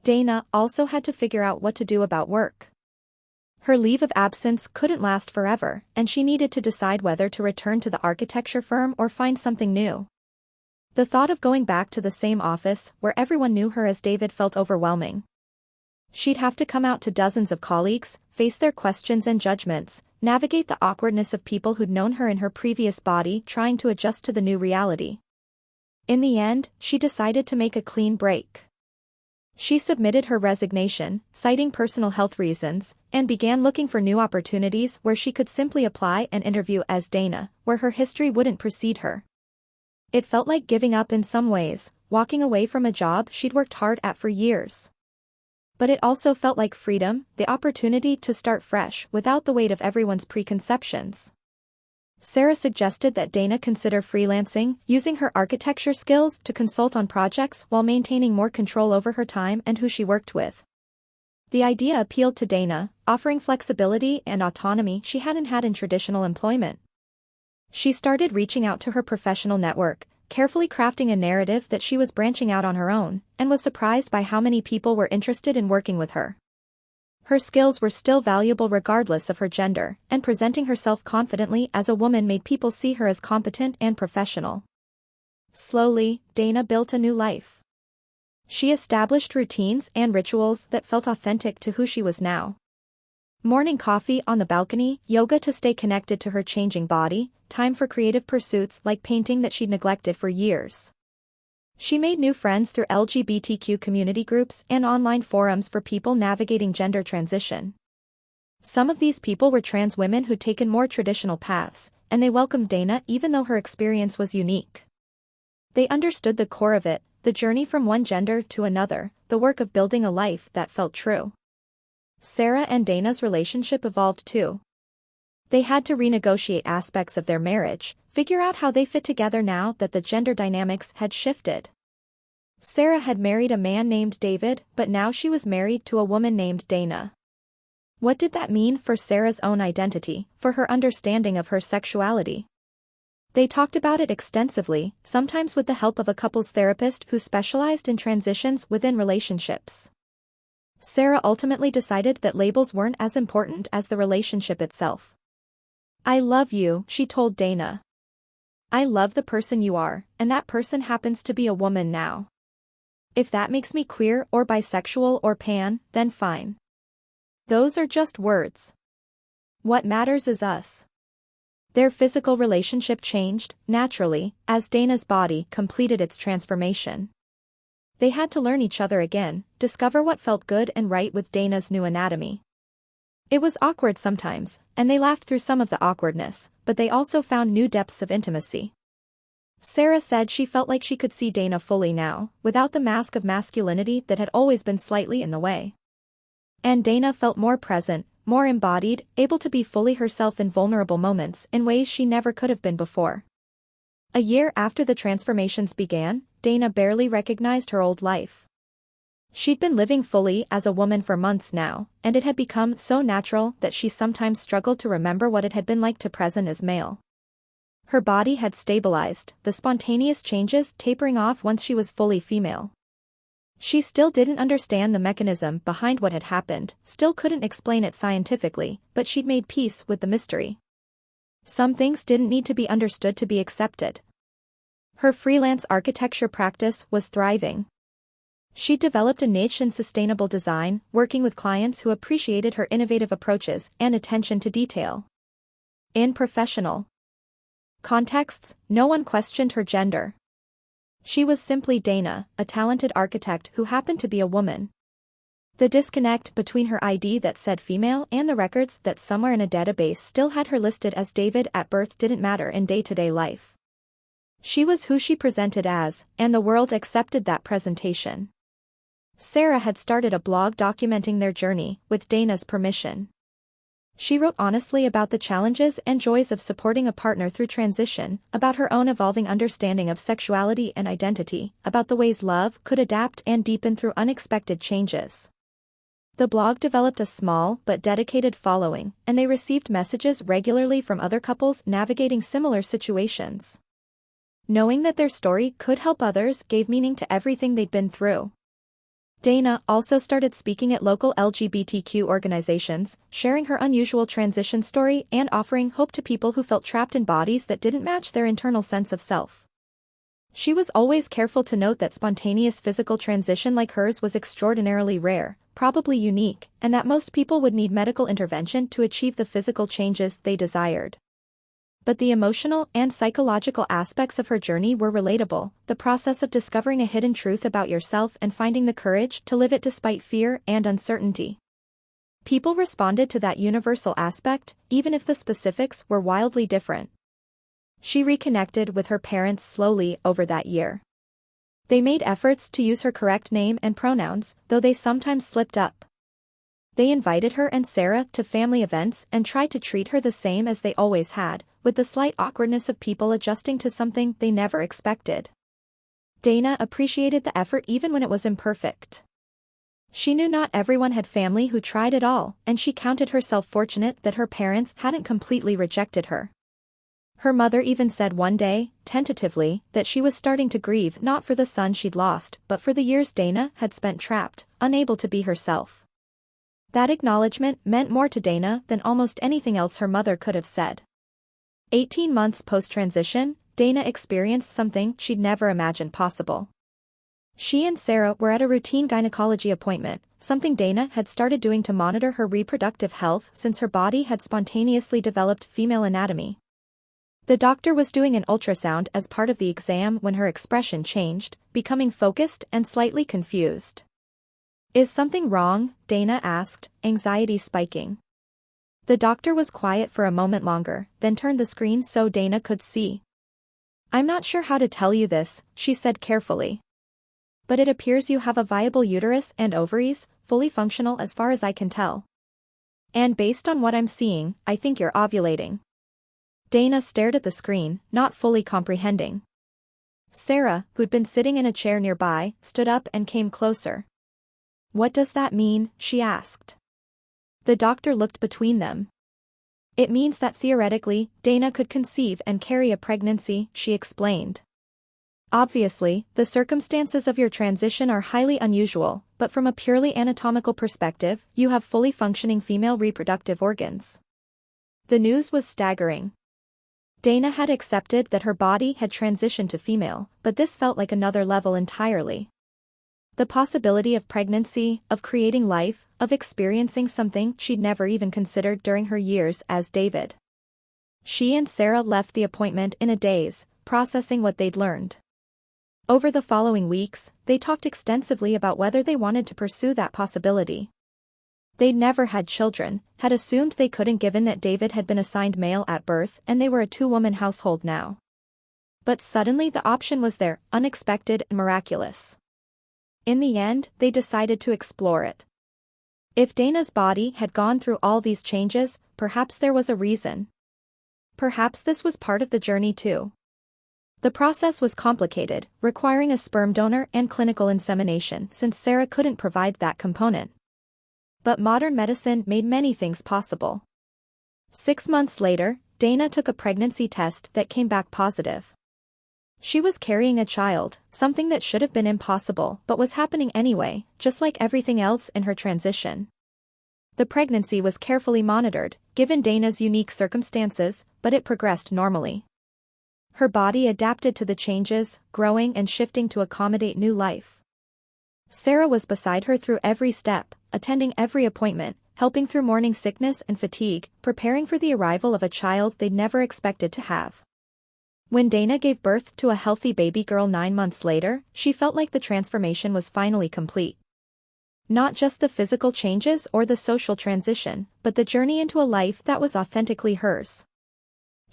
Dana also had to figure out what to do about work. Her leave of absence couldn't last forever, and she needed to decide whether to return to the architecture firm or find something new. The thought of going back to the same office, where everyone knew her as David, felt overwhelming. She'd have to come out to dozens of colleagues, face their questions and judgments, navigate the awkwardness of people who'd known her in her previous body trying to adjust to the new reality. In the end, she decided to make a clean break. She submitted her resignation, citing personal health reasons, and began looking for new opportunities where she could simply apply and interview as Dana, where her history wouldn't precede her. It felt like giving up in some ways, walking away from a job she'd worked hard at for years. But it also felt like freedom, the opportunity to start fresh without the weight of everyone's preconceptions. Sarah suggested that Dana consider freelancing, using her architecture skills to consult on projects while maintaining more control over her time and who she worked with. The idea appealed to Dana, offering flexibility and autonomy she hadn't had in traditional employment. She started reaching out to her professional network, carefully crafting a narrative that she was branching out on her own, and was surprised by how many people were interested in working with her. Her skills were still valuable regardless of her gender, and presenting herself confidently as a woman made people see her as competent and professional. Slowly, Dana built a new life. She established routines and rituals that felt authentic to who she was now. Morning coffee on the balcony, yoga to stay connected to her changing body, time for creative pursuits like painting that she'd neglected for years. She made new friends through LGBTQ community groups and online forums for people navigating gender transition. Some of these people were trans women who'd taken more traditional paths, and they welcomed Dana even though her experience was unique. They understood the core of it, the journey from one gender to another, the work of building a life that felt true. Sarah and Dana's relationship evolved too. They had to renegotiate aspects of their marriage, figure out how they fit together now that the gender dynamics had shifted. Sarah had married a man named David, but now she was married to a woman named Dana. What did that mean for Sarah's own identity, for her understanding of her sexuality? They talked about it extensively, sometimes with the help of a couples therapist who specialized in transitions within relationships. Sarah ultimately decided that labels weren't as important as the relationship itself. "I love you," she told Dana. "I love the person you are, and that person happens to be a woman now. If that makes me queer or bisexual or pan, then fine. Those are just words. What matters is us." Their physical relationship changed, naturally, as Dana's body completed its transformation. They had to learn each other again, discover what felt good and right with Dana's new anatomy. It was awkward sometimes, and they laughed through some of the awkwardness, but they also found new depths of intimacy. Sarah said she felt like she could see Dana fully now, without the mask of masculinity that had always been slightly in the way. And Dana felt more present, more embodied, able to be fully herself in vulnerable moments in ways she never could have been before. A year after the transformations began, Dana barely recognized her old life. She'd been living fully as a woman for months now, and it had become so natural that she sometimes struggled to remember what it had been like to present as male. Her body had stabilized, the spontaneous changes tapering off once she was fully female. She still didn't understand the mechanism behind what had happened, still couldn't explain it scientifically, but she'd made peace with the mystery. Some things didn't need to be understood to be accepted. Her freelance architecture practice was thriving. She developed a niche in sustainable design, working with clients who appreciated her innovative approaches and attention to detail. In professional contexts, no one questioned her gender. She was simply Dana, a talented architect who happened to be a woman. The disconnect between her ID that said female and the records that somewhere in a database still had her listed as David at birth didn't matter in day-to-day life. She was who she presented as, and the world accepted that presentation. Sarah had started a blog documenting their journey, with Dana's permission. She wrote honestly about the challenges and joys of supporting a partner through transition, about her own evolving understanding of sexuality and identity, about the ways love could adapt and deepen through unexpected changes. The blog developed a small but dedicated following, and they received messages regularly from other couples navigating similar situations. Knowing that their story could help others gave meaning to everything they'd been through. Dana also started speaking at local LGBTQ organizations, sharing her unusual transition story and offering hope to people who felt trapped in bodies that didn't match their internal sense of self. She was always careful to note that spontaneous physical transition like hers was extraordinarily rare, probably unique, and that most people would need medical intervention to achieve the physical changes they desired. But the emotional and psychological aspects of her journey were relatable, the process of discovering a hidden truth about yourself and finding the courage to live it despite fear and uncertainty. People responded to that universal aspect, even if the specifics were wildly different. She reconnected with her parents slowly over that year. They made efforts to use her correct name and pronouns, though they sometimes slipped up. They invited her and Sarah to family events and tried to treat her the same as they always had, with the slight awkwardness of people adjusting to something they never expected. Dana appreciated the effort even when it was imperfect. She knew not everyone had family who tried at all, and she counted herself fortunate that her parents hadn't completely rejected her. Her mother even said one day, tentatively, that she was starting to grieve not for the son she'd lost but for the years Dana had spent trapped, unable to be herself. That acknowledgement meant more to Dana than almost anything else her mother could have said. 18 months post-transition, Dana experienced something she'd never imagined possible. She and Sarah were at a routine gynecology appointment, something Dana had started doing to monitor her reproductive health since her body had spontaneously developed female anatomy. The doctor was doing an ultrasound as part of the exam when her expression changed, becoming focused and slightly confused. "Is something wrong?" Dana asked, anxiety spiking. The doctor was quiet for a moment longer, then turned the screen so Dana could see. "I'm not sure how to tell you this," she said carefully. "But it appears you have a viable uterus and ovaries, fully functional as far as I can tell. And based on what I'm seeing, I think you're ovulating." Dana stared at the screen, not fully comprehending. Sarah, who'd been sitting in a chair nearby, stood up and came closer. "What does that mean?" she asked. The doctor looked between them. "It means that theoretically, Dana could conceive and carry a pregnancy," she explained. "Obviously, the circumstances of your transition are highly unusual, but from a purely anatomical perspective, you have fully functioning female reproductive organs." The news was staggering. Dana had accepted that her body had transitioned to female, but this felt like another level entirely. The possibility of pregnancy, of creating life, of experiencing something she'd never even considered during her years as David. She and Sarah left the appointment in a daze, processing what they'd learned. Over the following weeks, they talked extensively about whether they wanted to pursue that possibility. They'd never had children, had assumed they couldn't given that David had been assigned male at birth and they were a two-woman household now. But suddenly the option was there, unexpected and miraculous. In the end, they decided to explore it. If Dana's body had gone through all these changes, perhaps there was a reason. Perhaps this was part of the journey too. The process was complicated, requiring a sperm donor and clinical insemination since Sarah couldn't provide that component. But modern medicine made many things possible. 6 months later, Dana took a pregnancy test that came back positive. She was carrying a child, something that should have been impossible but was happening anyway, just like everything else in her transition. The pregnancy was carefully monitored, given Dana's unique circumstances, but it progressed normally. Her body adapted to the changes, growing and shifting to accommodate new life. Sarah was beside her through every step, attending every appointment, helping through morning sickness and fatigue, preparing for the arrival of a child they'd never expected to have. When Dana gave birth to a healthy baby girl 9 months later, she felt like the transformation was finally complete. Not just the physical changes or the social transition, but the journey into a life that was authentically hers.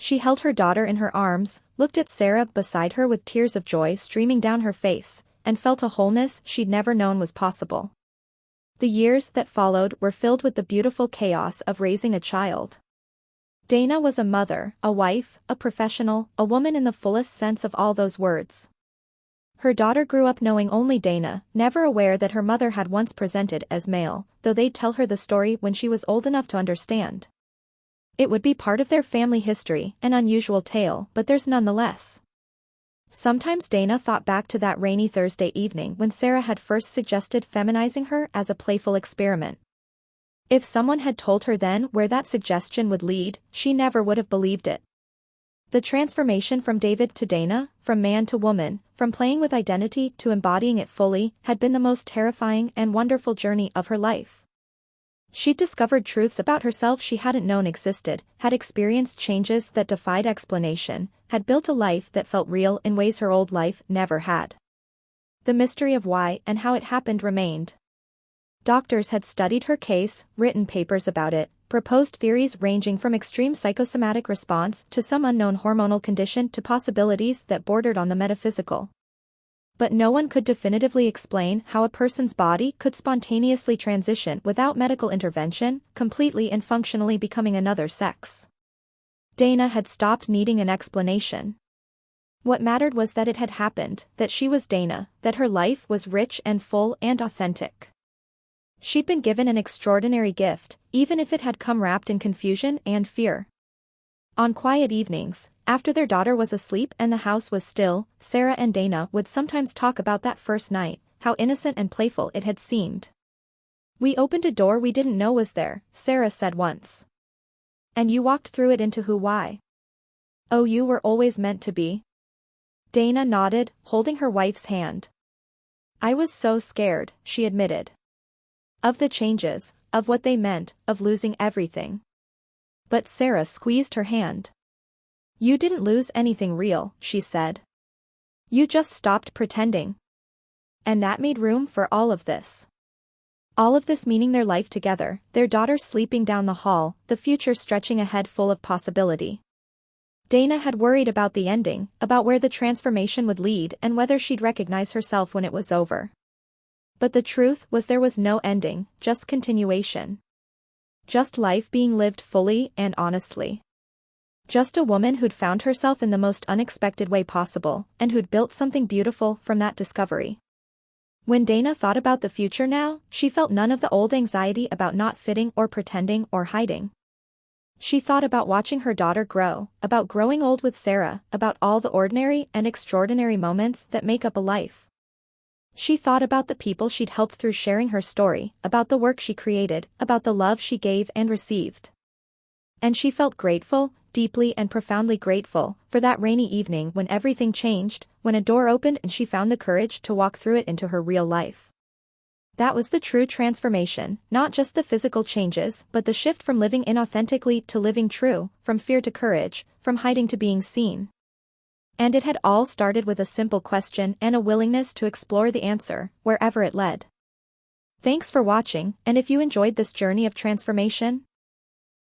She held her daughter in her arms, looked at Sarah beside her with tears of joy streaming down her face, and felt a wholeness she'd never known was possible. The years that followed were filled with the beautiful chaos of raising a child. Dana was a mother, a wife, a professional, a woman in the fullest sense of all those words. Her daughter grew up knowing only Dana, never aware that her mother had once presented as male, though they'd tell her the story when she was old enough to understand. It would be part of their family history, an unusual tale, but theirs nonetheless. Sometimes Dana thought back to that rainy Thursday evening when Sarah had first suggested feminizing her as a playful experiment. If someone had told her then where that suggestion would lead, she never would have believed it. The transformation from David to Dana, from man to woman, from playing with identity to embodying it fully, had been the most terrifying and wonderful journey of her life. She'd discovered truths about herself she hadn't known existed, had experienced changes that defied explanation, had built a life that felt real in ways her old life never had. The mystery of why and how it happened remained. Doctors had studied her case, written papers about it, proposed theories ranging from extreme psychosomatic response to some unknown hormonal condition to possibilities that bordered on the metaphysical. But no one could definitively explain how a person's body could spontaneously transition without medical intervention, completely and functionally becoming another sex. Dana had stopped needing an explanation. What mattered was that it had happened, that she was Dana, that her life was rich and full and authentic. She'd been given an extraordinary gift, even if it had come wrapped in confusion and fear. On quiet evenings, after their daughter was asleep and the house was still, Sarah and Dana would sometimes talk about that first night, how innocent and playful it had seemed. "We opened a door we didn't know was there," Sarah said once. "And you walked through it into why? Oh, you were always meant to be." Dana nodded, holding her wife's hand. "I was so scared," she admitted. Of the changes, of what they meant, of losing everything. But Sarah squeezed her hand. "You didn't lose anything real," she said. "You just stopped pretending. And that made room for all of this. All of this meaning their life together, their daughter sleeping down the hall, the future stretching ahead full of possibility." Dana had worried about the ending, about where the transformation would lead and whether she'd recognize herself when it was over. But the truth was there was no ending, just continuation. Just life being lived fully and honestly. Just a woman who'd found herself in the most unexpected way possible, and who'd built something beautiful from that discovery. When Dana thought about the future now, she felt none of the old anxiety about not fitting or pretending or hiding. She thought about watching her daughter grow, about growing old with Sarah, about all the ordinary and extraordinary moments that make up a life. She thought about the people she'd helped through sharing her story, about the work she created, about the love she gave and received. And she felt grateful, deeply and profoundly grateful, for that rainy evening when everything changed, when a door opened and she found the courage to walk through it into her real life. That was the true transformation, not just the physical changes, but the shift from living inauthentically to living true, from fear to courage, from hiding to being seen. And it had all started with a simple question and a willingness to explore the answer, wherever it led. Thanks for watching, and if you enjoyed this journey of transformation,